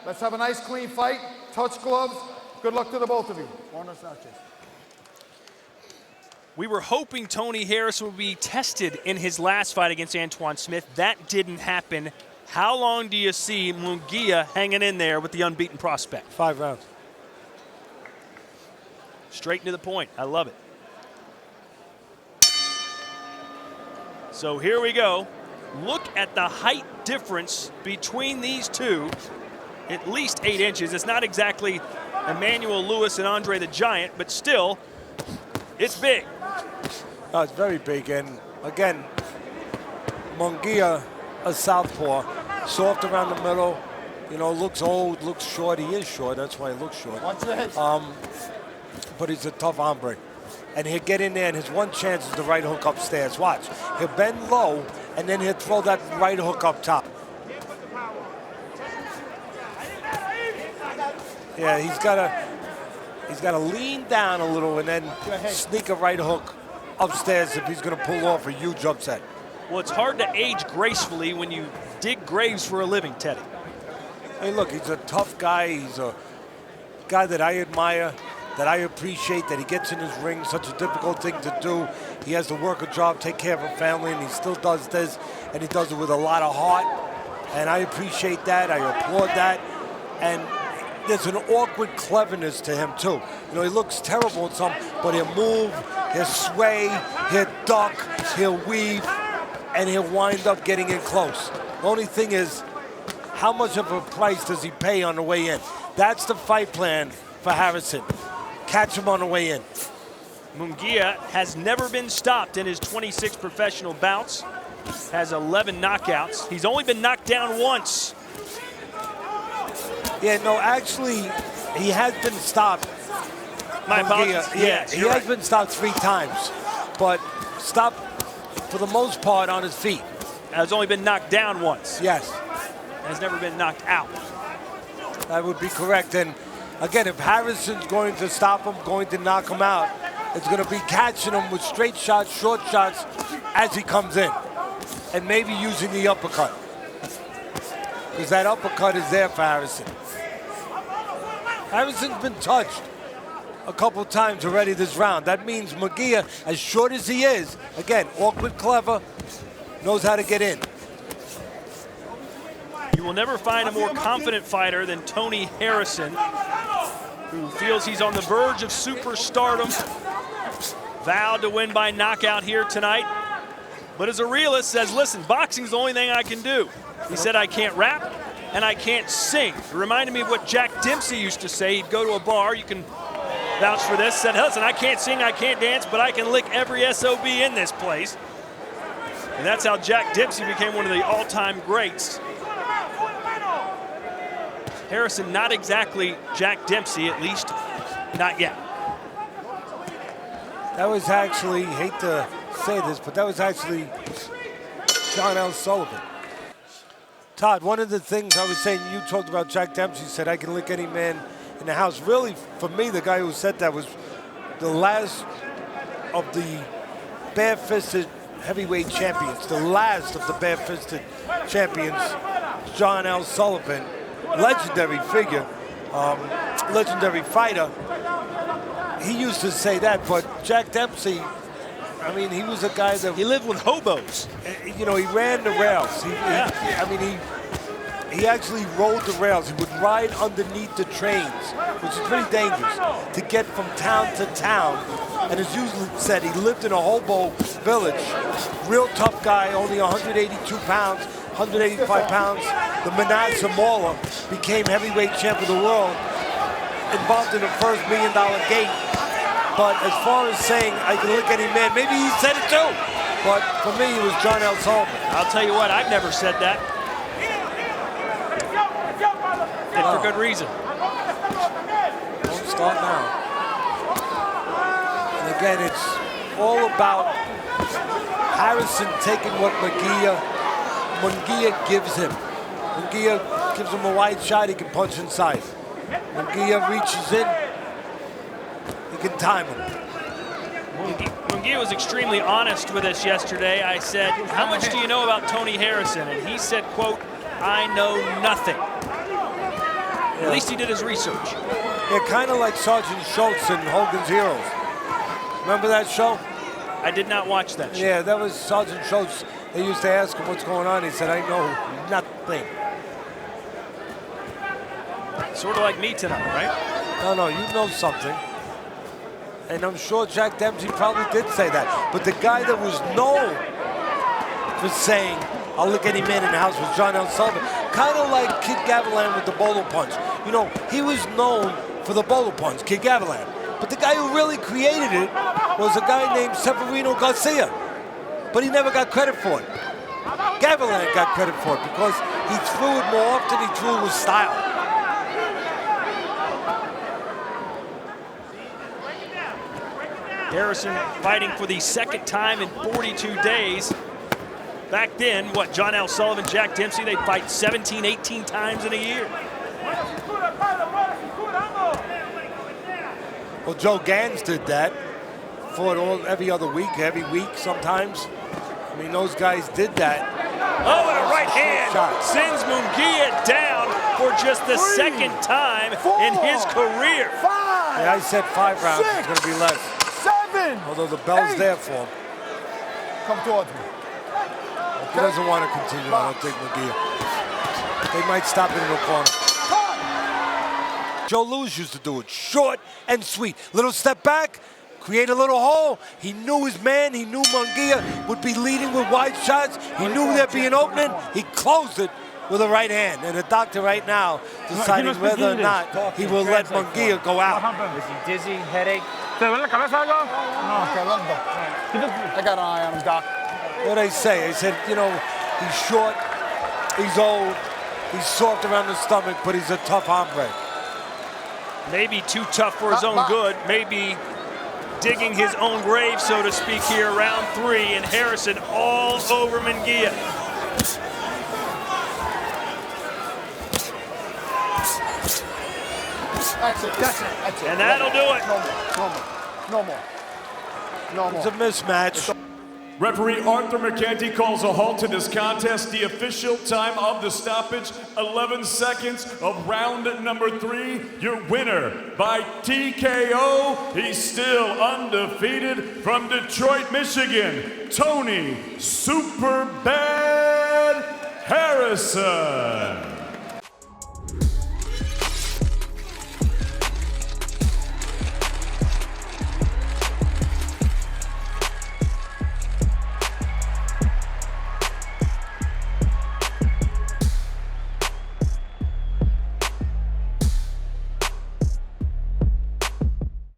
Let's have a nice, clean fight. Touch gloves. Good luck to the both of you. Buenas noches. We were hoping Tony Harrison would be tested in his last fight against Antoine Smith. That didn't happen. How long do you see Munguia hanging in there with the unbeaten prospect? 5 rounds. Straight to the point. I love it. So here we go. Look at the height difference between these two. At least 8 inches. It's not exactly Emmanuel Lewis and Andre the Giant, but still, it's big. No, it's very big, and again, Munguia, a southpaw, soft around the middle, you know, looks old, looks short. He is short, that's why he looks short. But he's a tough hombre. And he'll get in there, and his one chance is the right hook upstairs. Watch, he'll bend low, and then he'll throw that right hook up top. Yeah, he's got to lean down a little and then sneak a right hook upstairs if he's going to pull off a huge upset. Well, it's hard to age gracefully when you dig graves for a living, Teddy. Hey, look, he's a tough guy. He's a guy that I admire, that I appreciate, that he gets in his ring, such a difficult thing to do. He has to work a job, take care of a family, and he still does this, and he does it with a lot of heart. And I appreciate that. I applaud that. And there's an awkward cleverness to him, too. You know, he looks terrible in some, but he'll move, he'll sway, he'll duck, he'll weave, and he'll wind up getting in close. The only thing is, how much of a price does he pay on the way in? That's the fight plan for Harrison. Catch him on the way in. Munguia has never been stopped in his 26 professional bouts, has 11 knockouts. He's only been knocked down once. Yeah, no, actually, he has been stopped. My apologies. Yeah, he has been stopped 3 times, but stopped for the most part on his feet. Has only been knocked down once. Yes. Has never been knocked out. That would be correct. And again, if Harrison's going to stop him, going to knock him out, it's going to be catching him with straight shots, short shots as he comes in, and maybe using the uppercut, because that uppercut is there for Harrison. Harrison's been touched a couple times already this round. That means Munguia, as short as he is, again, awkward, clever, knows how to get in. You will never find a more confident fighter than Tony Harrison, who feels he's on the verge of superstardom, vowed to win by knockout here tonight. But as a realist says, listen, boxing's the only thing I can do. He said, I can't rap and I can't sing. It reminded me of what Jack Dempsey used to say. He'd go to a bar, you can vouch for this, said, listen, I can't sing, I can't dance, but I can lick every SOB in this place. And that's how Jack Dempsey became one of the all-time greats. Harrison, not exactly Jack Dempsey, at least not yet. That was actually, hate to say this, but that was actually John L. Sullivan. Todd, one of the things I was saying, you talked about Jack Dempsey, said, I can lick any man in the house. Really, for me, the guy who said that was the last of the bare-fisted heavyweight champions, the last of the bare-fisted champions, John L. Sullivan, legendary figure, legendary fighter. He used to say that, but Jack Dempsey, I mean, he was a guy that... He lived with hobos. You know, he ran the rails. He actually rode the rails. He would ride underneath the trains, which is pretty dangerous, to get from town to town. And as usually said, he lived in a hobo village. Real tough guy, only 182 pounds, 185 pounds. The Manasseh Mauler became heavyweight champ of the world, involved in the first $1 million gate. But as far as saying I can lick any man, maybe he said it too. But for me, it was John L. Sullivan. I'll tell you what, I've never said that. And for good reason. Don't start now. And again, it's all about Harrison taking what Munguia gives him. Munguia gives him a wide shot, he can punch inside. Munguia reaches in, he can time him. Munguia was extremely honest with us yesterday. I said, how much do you know about Tony Harrison? And he said, quote, I know nothing. At least he did his research. They're kind of like Sergeant Schultz in Hogan's Heroes. Remember that show? I did not watch that show. Yeah, that was Sergeant Schultz. They used to ask him what's going on. He said, I know nothing. Sort of like me tonight, right? No, you know something. And I'm sure Jack Dempsey probably did say that. But the guy that was known for saying, I'll lick any man in the house was John L. Sullivan. Kind of like Kid Gavilan with the bowler punch. You know, he was known for the bowler punch, Kid Gavilan. But the guy who really created it was a guy named Severino Garcia. But he never got credit for it. Gavilan got credit for it because he threw it more often, he threw it with style. Harrison fighting for the second time in 42 days. Back then, what, John L. Sullivan, Jack Dempsey, they fight 17, 18 times in a year. Well, Joe Gans did that. Fought every other week, every week sometimes. I mean, those guys did that. Oh, and a right hand sends Munguia down for just the second time in his career. Yeah, I said 5 rounds. It's going to be less. 7. Although the bell's there for him. Come towards me. He doesn't want to continue, I don't think, Munguia. They might stop it in the corner. Joe Louis used to do it. Short and sweet. Little step back, create a little hole. He knew his man. He knew Munguia would be leading with wide shots. He knew there'd be an opening. He closed it with a right hand. And the doctor right now deciding whether or not he will let Munguia go out. Is he dizzy, headache? No, I got an eye on him, Doc. What they say? They said, you know, he's short, he's old, he's soft around the stomach, but he's a tough hombre. Maybe too tough for his own good. Maybe digging his own grave, so to speak, here, round 3, and Harrison all over Munguia. That's it. And that'll do it. No more. It's a mismatch. Referee Arthur McCanty calls a halt to this contest. The official time of the stoppage, 11 seconds of round number 3. Your winner by TKO. He's still undefeated from Detroit, Michigan, Tony Superbad Harrison.